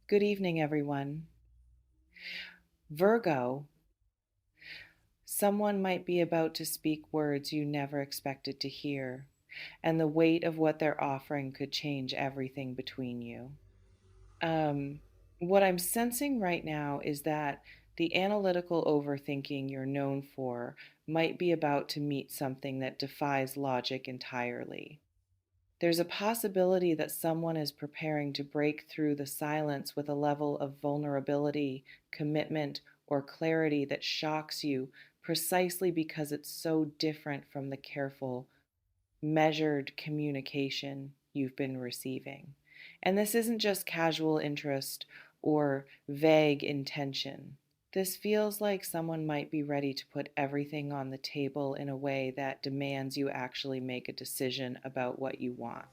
Good evening, everyone. Virgo, someone might be about to speak words you never expected to hear, and the weight of what they're offering could change everything between you. Um, what I'm sensing right now is that the analytical overthinking you're known for might be about to meet something that defies logic entirely. There's a possibility that someone is preparing to break through the silence with a level of vulnerability, commitment, or clarity that shocks you precisely because it's so different from the careful, measured communication you've been receiving. And this isn't just casual interest or vague intention. This feels like someone might be ready to put everything on the table in a way that demands you actually make a decision about what you want.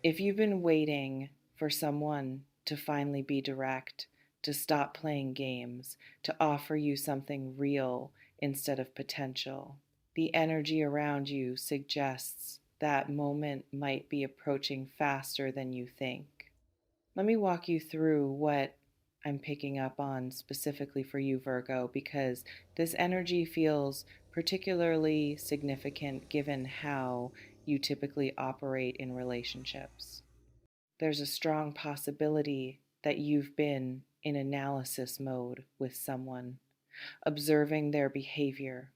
If you've been waiting for someone to finally be direct, to stop playing games, to offer you something real instead of potential, the energy around you suggests that moment might be approaching faster than you think. Let me walk you through what I'm picking up on specifically for you, Virgo, because this energy feels particularly significant given how you typically operate in relationships. There's a strong possibility that you've been in analysis mode with someone, observing their behavior,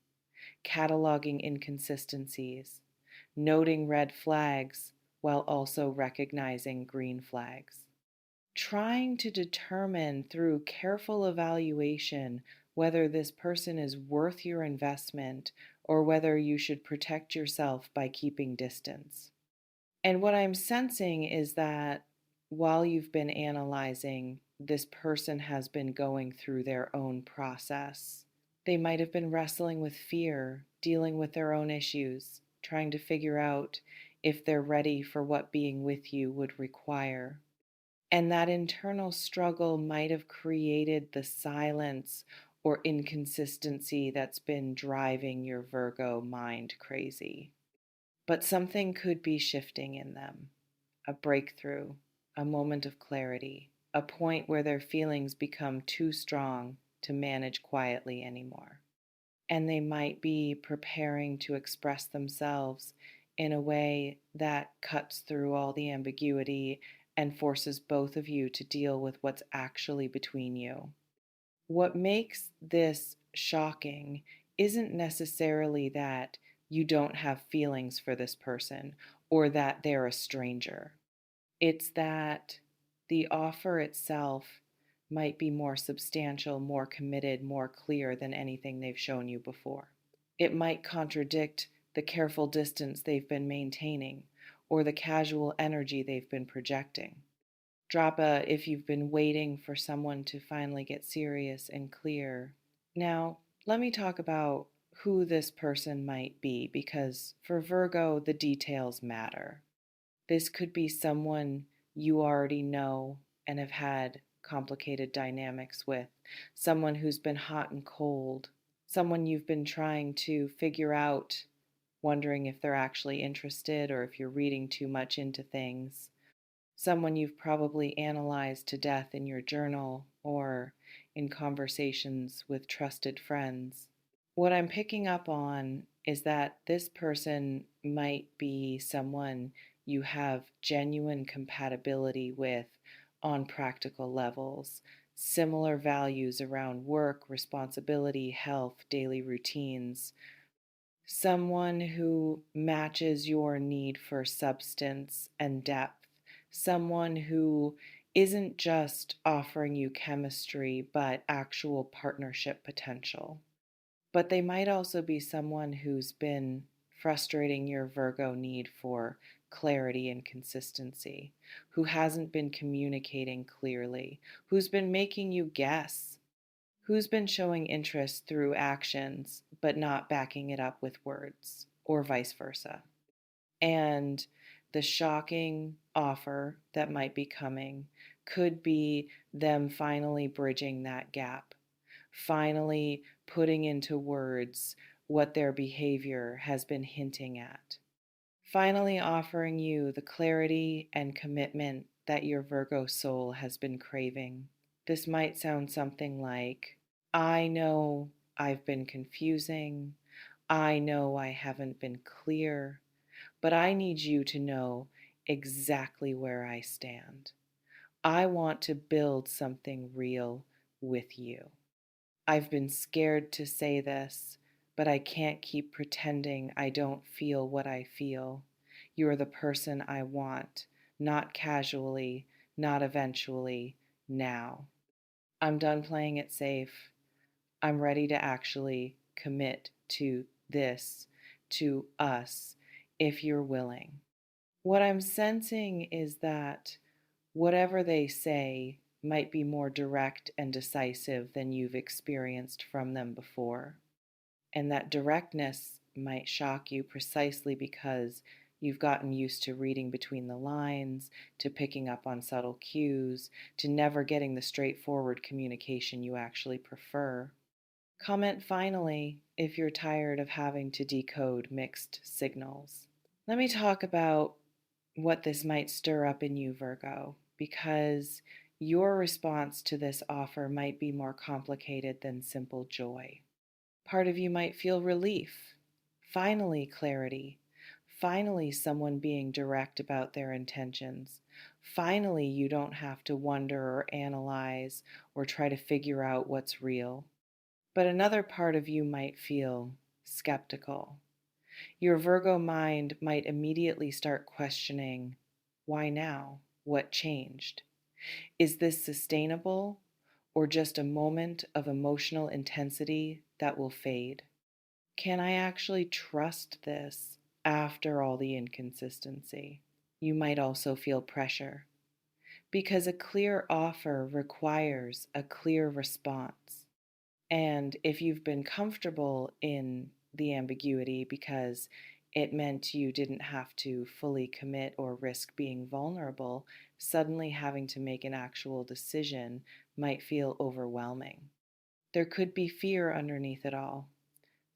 cataloging inconsistencies, noting red flags while also recognizing green flags, trying to determine through careful evaluation whether this person is worth your investment or whether you should protect yourself by keeping distance. And what I'm sensing is that while you've been analyzing, this person has been going through their own process. They might have been wrestling with fear, dealing with their own issues, trying to figure out if they're ready for what being with you would require. And that internal struggle might have created the silence or inconsistency that's been driving your Virgo mind crazy. But something could be shifting in them, a breakthrough, a moment of clarity, a point where their feelings become too strong to manage quietly anymore. And they might be preparing to express themselves in a way that cuts through all the ambiguity and forces both of you to deal with what's actually between you. What makes this shocking isn't necessarily that you don't have feelings for this person or that they're a stranger. It's that the offer itself might be more substantial, more committed, more clear than anything they've shown you before. It might contradict the careful distance they've been maintaining or the casual energy they've been projecting. Drop a if you've been waiting for someone to finally get serious and clear. Now, let me talk about who this person might be because for Virgo, the details matter. This could be someone you already know and have had complicated dynamics with, someone who's been hot and cold, someone you've been trying to figure out, wondering if they're actually interested or if you're reading too much into things, someone you've probably analyzed to death in your journal or in conversations with trusted friends. What I'm picking up on is that this person might be someone you have genuine compatibility with on practical levels, similar values around work, responsibility, health, daily routines, someone who matches your need for substance and depth, someone who isn't just offering you chemistry, but actual partnership potential. But they might also be someone who's been frustrating your Virgo need for clarity and consistency, who hasn't been communicating clearly, who's been making you guess, who's been showing interest through actions but not backing it up with words, or vice versa. And the shocking offer that might be coming could be them finally bridging that gap, finally putting into words what their behavior has been hinting at, finally offering you the clarity and commitment that your Virgo soul has been craving. This might sound something like, I know I've been confusing. I know I haven't been clear, but I need you to know exactly where I stand. I want to build something real with you. I've been scared to say this, but I can't keep pretending I don't feel what I feel. You're the person I want, not casually, not eventually, now. I'm done playing it safe. I'm ready to actually commit to this, to us, if you're willing. What I'm sensing is that whatever they say might be more direct and decisive than you've experienced from them before. And that directness might shock you precisely because you've gotten used to reading between the lines, to picking up on subtle cues, to never getting the straightforward communication you actually prefer. Comment finally if you're tired of having to decode mixed signals. Let me talk about what this might stir up in you, Virgo, because your response to this offer might be more complicated than simple joy. Part of you might feel relief, finally clarity, finally someone being direct about their intentions. Finally, you don't have to wonder or analyze or try to figure out what's real. But another part of you might feel skeptical. Your Virgo mind might immediately start questioning, why now? What changed? Is this sustainable or just a moment of emotional intensity that will fade? Can I actually trust this after all the inconsistency? You might also feel pressure because a clear offer requires a clear response. And if you've been comfortable in the ambiguity because it meant you didn't have to fully commit or risk being vulnerable, suddenly having to make an actual decision might feel overwhelming. There could be fear underneath it all.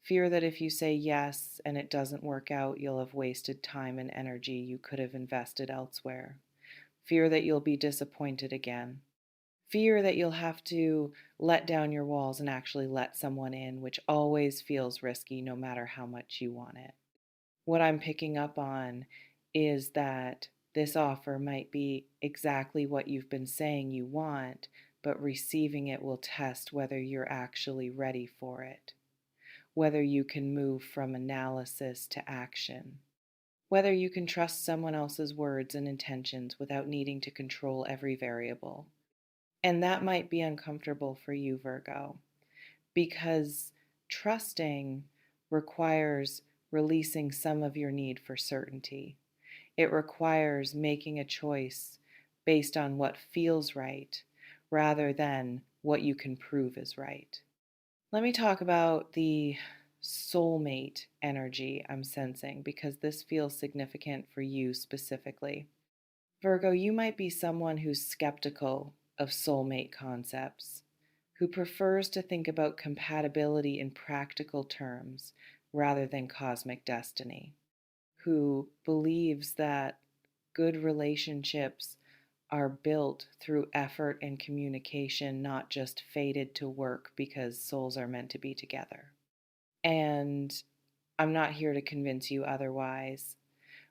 Fear that if you say yes and it doesn't work out, you'll have wasted time and energy you could have invested elsewhere. Fear that you'll be disappointed again. Fear that you'll have to let down your walls and actually let someone in, which always feels risky no matter how much you want it. What I'm picking up on is that this offer might be exactly what you've been saying you want, but receiving it will test whether you're actually ready for it, whether you can move from analysis to action, whether you can trust someone else's words and intentions without needing to control every variable. And that might be uncomfortable for you, Virgo, because trusting requires releasing some of your need for certainty. It requires making a choice based on what feels right rather than what you can prove is right. Let me talk about the soulmate energy I'm sensing because this feels significant for you specifically. Virgo, you might be someone who's skeptical of soulmate concepts, who prefers to think about compatibility in practical terms rather than cosmic destiny, who believes that good relationships are built through effort and communication, not just fated to work because souls are meant to be together. And I'm not here to convince you otherwise.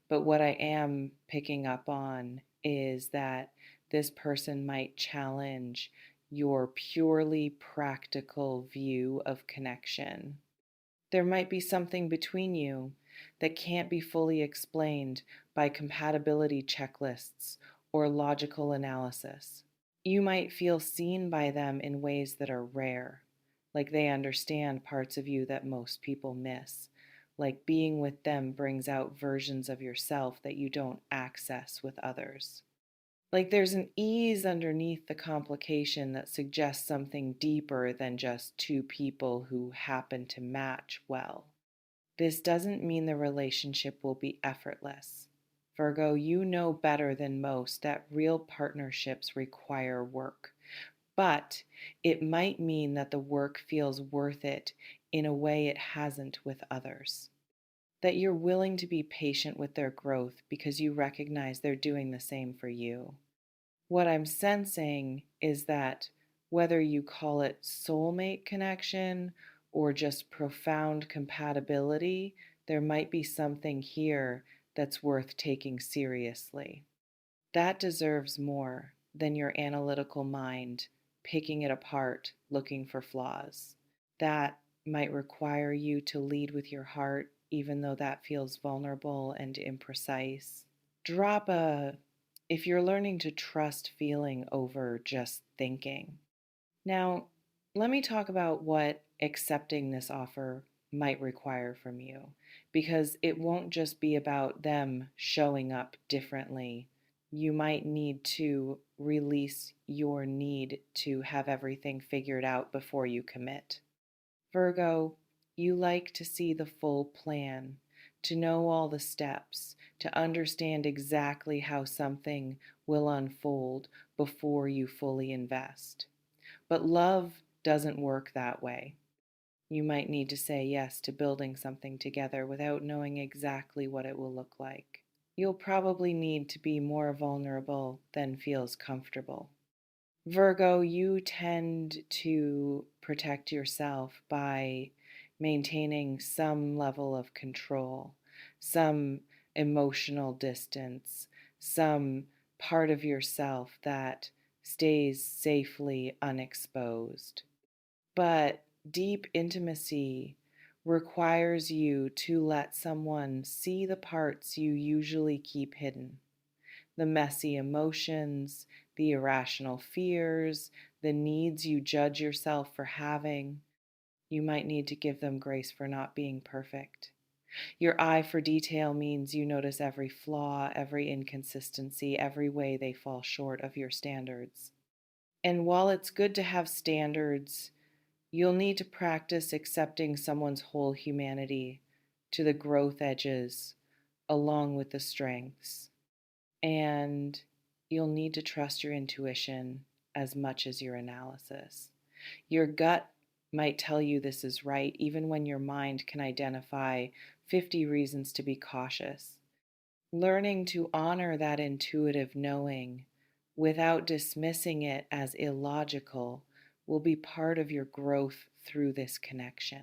But what I am picking up on is that this person might challenge your purely practical view of connection. There might be something between you that can't be fully explained by compatibility checklists or logical analysis. You might feel seen by them in ways that are rare, like they understand parts of you that most people miss, like being with them brings out versions of yourself that you don't access with others. Like there's an ease underneath the complication that suggests something deeper than just two people who happen to match well. This doesn't mean the relationship will be effortless. Virgo, you know better than most that real partnerships require work, but it might mean that the work feels worth it in a way it hasn't with others. That you're willing to be patient with their growth because you recognize they're doing the same for you. What I'm sensing is that whether you call it soulmate connection or just profound compatibility, there might be something here that's worth taking seriously. That deserves more than your analytical mind picking it apart, looking for flaws. That might require you to lead with your heart, even though that feels vulnerable and imprecise. Drop a if you're learning to trust feeling over just thinking. Now, let me talk about what accepting this offer might require from you, because it won't just be about them showing up differently. You might need to release your need to have everything figured out before you commit. Virgo, you like to see the full plan, to know all the steps, to understand exactly how something will unfold before you fully invest. But love doesn't work that way. You might need to say yes to building something together without knowing exactly what it will look like. You'll probably need to be more vulnerable than feels comfortable. Virgo, you tend to protect yourself by maintaining some level of control, some emotional distance, some part of yourself that stays safely unexposed. But deep intimacy requires you to let someone see the parts you usually keep hidden, the messy emotions, the irrational fears, the needs you judge yourself for having. You might need to give them grace for not being perfect. Your eye for detail means you notice every flaw, every inconsistency, every way they fall short of your standards. And while it's good to have standards, you'll need to practice accepting someone's whole humanity to the growth edges along with the strengths. And you'll need to trust your intuition as much as your analysis. Your gut might tell you this is right, even when your mind can identify 50 reasons to be cautious. Learning to honor that intuitive knowing without dismissing it as illogical will be part of your growth through this connection.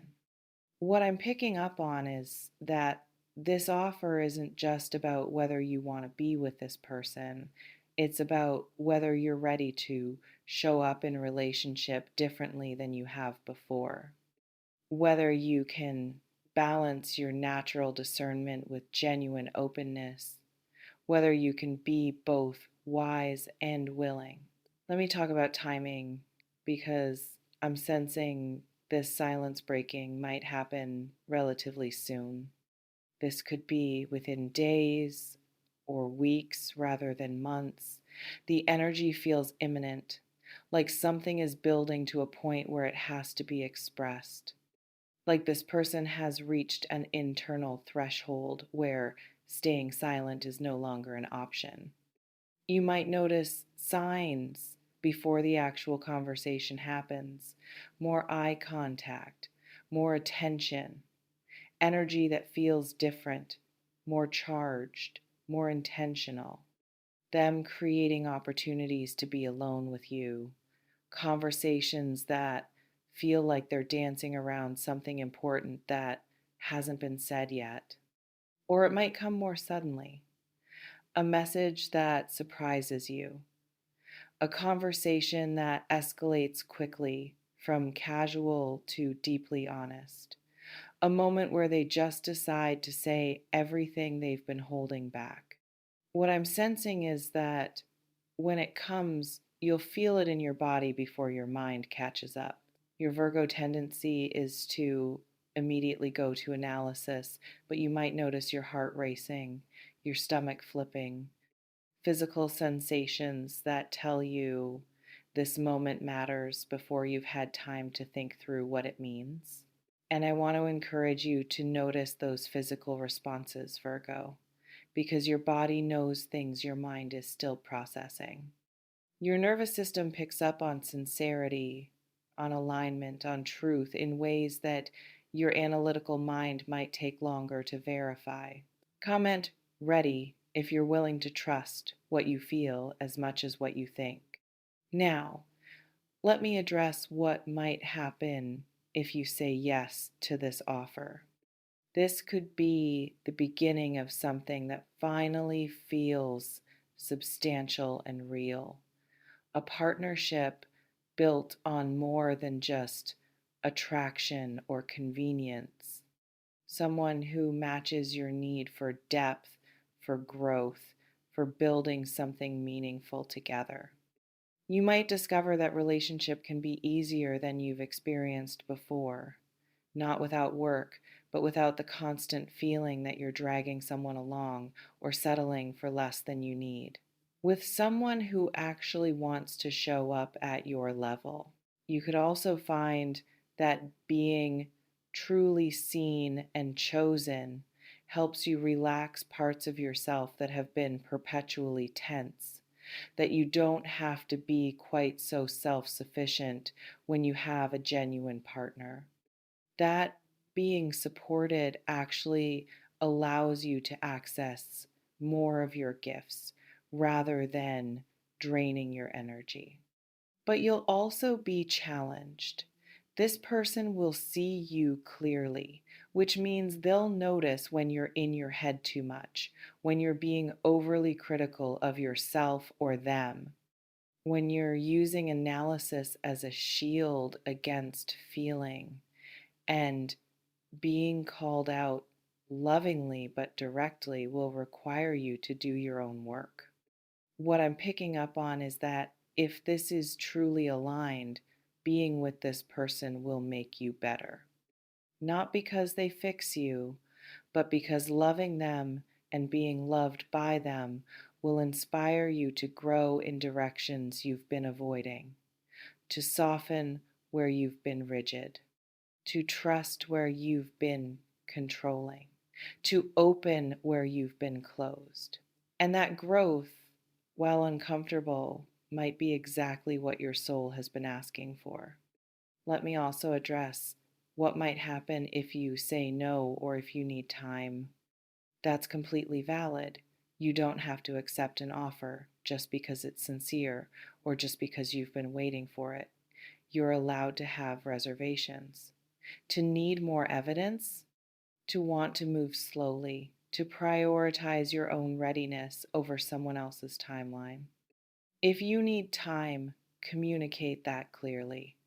What I'm picking up on is that this offer isn't just about whether you want to be with this person, it's about whether you're ready to show up in a relationship differently than you have before, whether you can balance your natural discernment with genuine openness, whether you can be both wise and willing. Let me talk about timing because I'm sensing this silence breaking might happen relatively soon. This could be within days or weeks rather than months. The energy feels imminent, like something is building to a point where it has to be expressed. Like this person has reached an internal threshold where staying silent is no longer an option. You might notice signs before the actual conversation happens, more eye contact, more attention, energy that feels different, more charged, more intentional, them creating opportunities to be alone with you, conversations that feel like they're dancing around something important that hasn't been said yet. Or it might come more suddenly, a message that surprises you, a conversation that escalates quickly from casual to deeply honest, a moment where they just decide to say everything they've been holding back. What I'm sensing is that when it comes, you'll feel it in your body before your mind catches up. Your Virgo tendency is to immediately go to analysis, but you might notice your heart racing, your stomach flipping, physical sensations that tell you this moment matters before you've had time to think through what it means. And I want to encourage you to notice those physical responses, Virgo, because your body knows things your mind is still processing. Your nervous system picks up on sincerity, on alignment, on truth in ways that your analytical mind might take longer to verify. Comment ready if you're willing to trust what you feel as much as what you think. Now, let me address what might happen if you say yes to this offer. This could be the beginning of something that finally feels substantial and real. A partnership built on more than just attraction or convenience. Someone who matches your need for depth, for growth, for building something meaningful together. You might discover that relationship can be easier than you've experienced before, not without work, but without the constant feeling that you're dragging someone along or settling for less than you need. With someone who actually wants to show up at your level. You could also find that being truly seen and chosen helps you relax parts of yourself that have been perpetually tense, that you don't have to be quite so self sufficient when you have a genuine partner. That being supported actually allows you to access more of your gifts rather than draining your energy. But you'll also be challenged. This person will see you clearly, which means they'll notice when you're in your head too much, when you're being overly critical of yourself or them, when you're using analysis as a shield against feeling, and being called out lovingly but directly will require you to do your own work. What I'm picking up on is that if this is truly aligned, being with this person will make you better. Not because they fix you, but because loving them and being loved by them will inspire you to grow in directions you've been avoiding, to soften where you've been rigid, to trust where you've been controlling, to open where you've been closed. And that growth, while uncomfortable, might be exactly what your soul has been asking for. Let me also address what might happen if you say no or if you need time. That's completely valid. You don't have to accept an offer just because it's sincere or just because you've been waiting for it. You're allowed to have reservations, to need more evidence, to want to move slowly, to prioritize your own readiness over someone else's timeline. If you need time, communicate that clearly.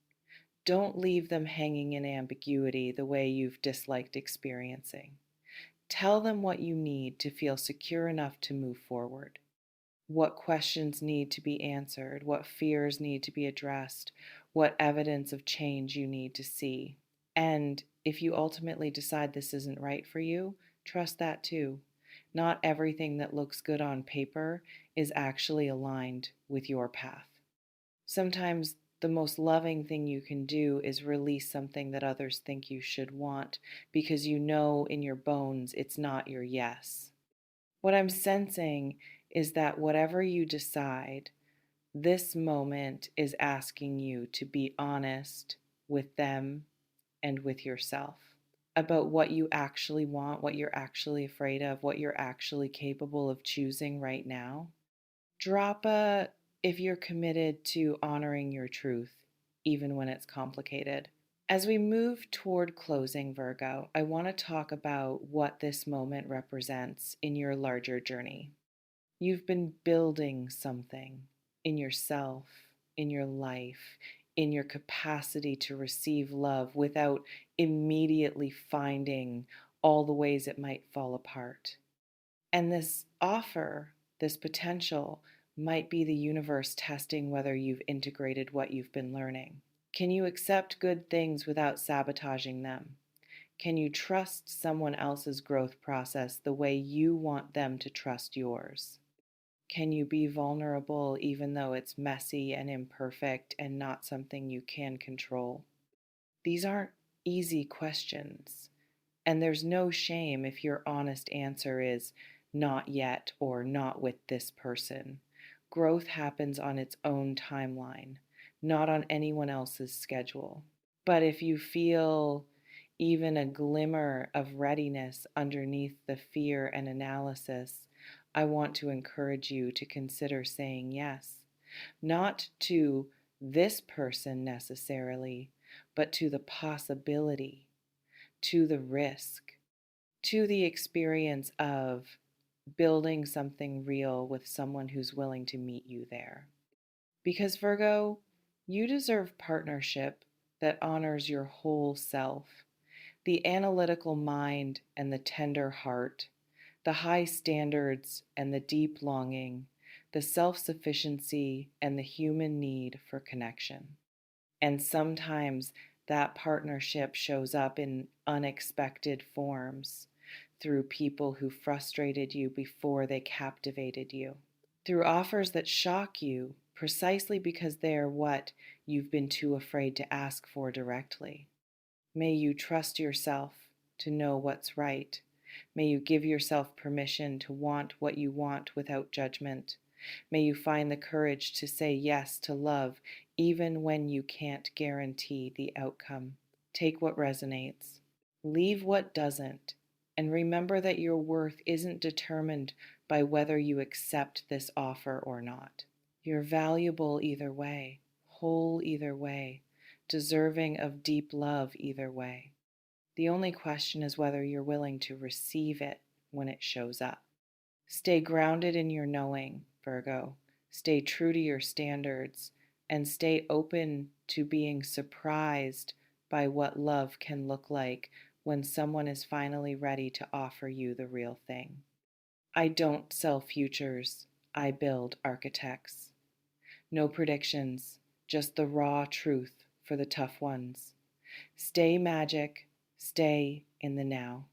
Don't leave them hanging in ambiguity the way you've disliked experiencing. Tell them what you need to feel secure enough to move forward. What questions need to be answered, what fears need to be addressed, what evidence of change you need to see. And if you ultimately decide this isn't right for you, trust that too. Not everything that looks good on paper is actually aligned with your path. Sometimes the most loving thing you can do is release something that others think you should want because you know in your bones it's not your yes. What I'm sensing is that whatever you decide, this moment is asking you to be honest with them and with yourself about what you actually want, what you're actually afraid of, what you're actually capable of choosing right now. Drop a if you're committed to honoring your truth, even when it's complicated. As we move toward closing, Virgo, I want to talk about what this moment represents in your larger journey. You've been building something in yourself, in your life, in your capacity to receive love without immediately finding all the ways it might fall apart. And this offer, this potential, might be the universe testing whether you've integrated what you've been learning. Can you accept good things without sabotaging them? Can you trust someone else's growth process the way you want them to trust yours? Can you be vulnerable even though it's messy and imperfect and not something you can control? These aren't easy questions, and there's no shame if your honest answer is not yet or not with this person. Growth happens on its own timeline, not on anyone else's schedule. But if you feel even a glimmer of readiness underneath the fear and analysis, I want to encourage you to consider saying yes, not to this person necessarily, but to the possibility, to the risk, to the experience of building something real with someone who's willing to meet you there. Because, Virgo, you deserve partnership that honors your whole self, the analytical mind and the tender heart, the high standards and the deep longing, the self sufficiency and the human need for connection. And sometimes that partnership shows up in unexpected forms through people who frustrated you before they captivated you, through offers that shock you precisely because they are what you've been too afraid to ask for directly. May you trust yourself to know what's right. May you give yourself permission to want what you want without judgment. May you find the courage to say yes to love even when you can't guarantee the outcome. Take what resonates, leave what doesn't, and remember that your worth isn't determined by whether you accept this offer or not. You're valuable either way, whole either way, deserving of deep love either way. The only question is whether you're willing to receive it when it shows up. Stay grounded in your knowing, Virgo. Stay true to your standards and stay open to being surprised by what love can look like when someone is finally ready to offer you the real thing. I don't sell futures, I build architects. No predictions, just the raw truth for the tough ones. Stay magic, stay in the now.